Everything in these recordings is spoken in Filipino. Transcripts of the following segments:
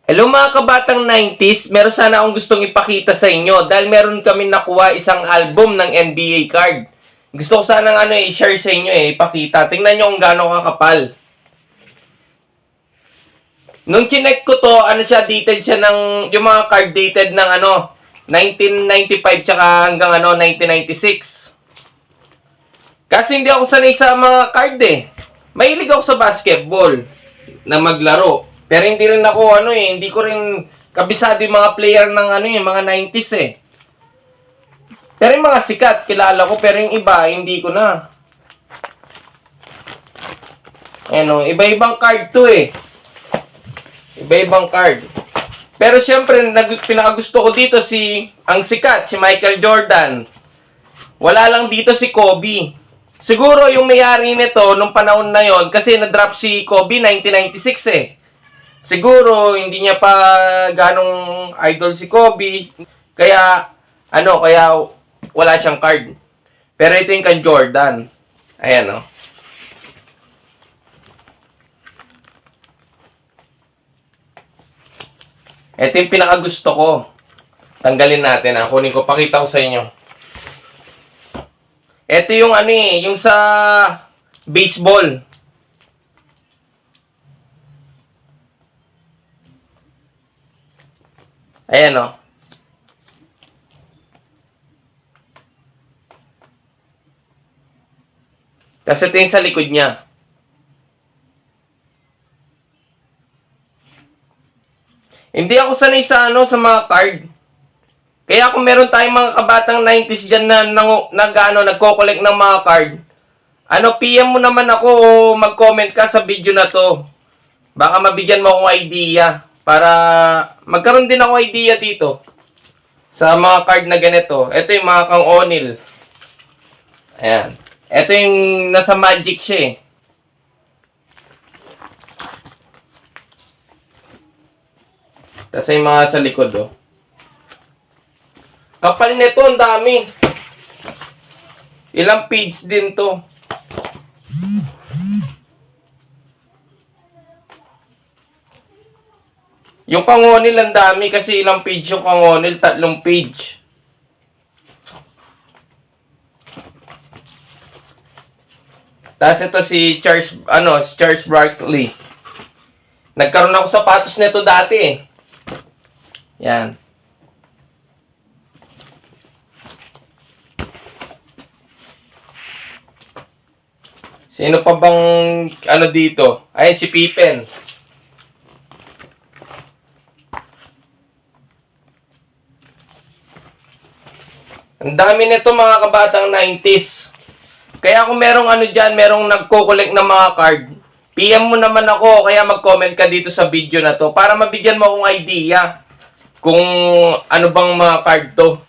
Hello mga kabatang 90s, meron sana akong gustong ipakita sa inyo dahil meron kami nakuha isang album ng NBA card. Gusto ko sana i-share sa inyo ipakita. Tingnan nyo kung gaano kakapal. Nung chinek ko to, dated siya ng, yung mga card dated ng 1995 tsaka hanggang 1996. Kasi hindi ako sanay sa mga card Mahilig ako sa basketball na maglaro. Pero hindi rin ako hindi ko rin kabisado yung mga player ng mga 90s Pero yung mga sikat kilala ko, pero yung iba hindi ko na. Iba-ibang card to Iba-ibang card. Pero syempre, pinakagusto ko dito ang sikat, si Michael Jordan. Wala lang dito si Kobe. Siguro yung may-ari nito nung panahon na yon kasi na-drop si Kobe 1996 Siguro hindi niya pa ganong idol si Kobe. Kaya wala siyang card. Pero ito yung kan Jordan. Ayan Ito yung pinakagusto ko. Tanggalin natin Kunin ko, pakita ko sa inyo. Ito yung yung sa baseball. Ayan Tapos ito yung sa likod niya. Hindi ako sanay sa sa mga card. Kaya kung meron tayong mga kabatang 90s dyan na nagko-collect ng mga card, PM mo naman ako o mag-comment ka sa video na to. Baka mabigyan mo akong idea para magkaroon din ako idea dito sa mga card na ganito. Ito yung mga Kang O'Neal. Ayan. Ito yung nasa Magic siya Tapos yung mga sa likod Kapal nito, ang dami. Ilang page din to. Yung Kang O'Neal ang dami kasi ilang page yung Kang O'Neal, 3 page. Tapos ito si Charles Barkley. Nagkaroon ako sapatos nito dati Yan. Sino pa bang dito? Ay, si Pippen. Ang dami nito mga kabatang 90s. Kaya kung merong merong nagko-collect ng mga card, PM mo naman ako, kaya mag-comment ka dito sa video na to para mabigyan mo akong idea kung ano bang mga card to.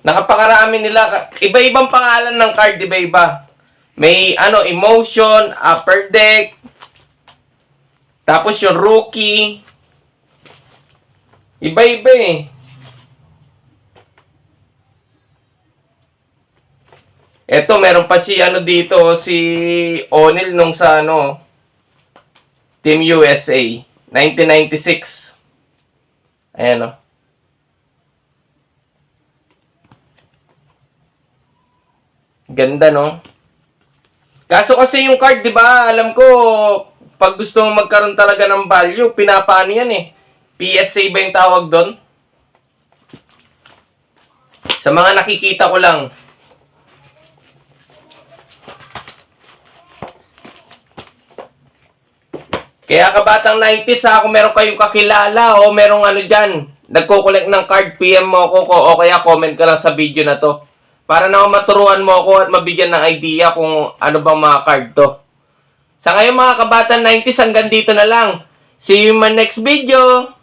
Nakapakarami nila. Iba-ibang pangalan ng card, iba-iba. May emotion, upper deck, tapos yung rookie. Iba-iba Eto, meron pa si dito, si O'Neal nung sa Team USA, 1996. Ayan Ganda Kaso kasi yung card, 'di ba? Alam ko pag gusto mong magkaroon talaga ng value, pinapaano yan PSA ba yung tawag doon? Sa mga nakikita ko lang. Kaya kabatang 90s kung meron kayong kakilala o merong dyan, nagko-collect ng card, PM mo ako o kaya comment ka lang sa video na to. Para na maturuan mo ako at mabigyan ng idea kung ano bang mga card to. Sa ngayon mga kabatang 90s, hanggang dito na lang. See you in my next video!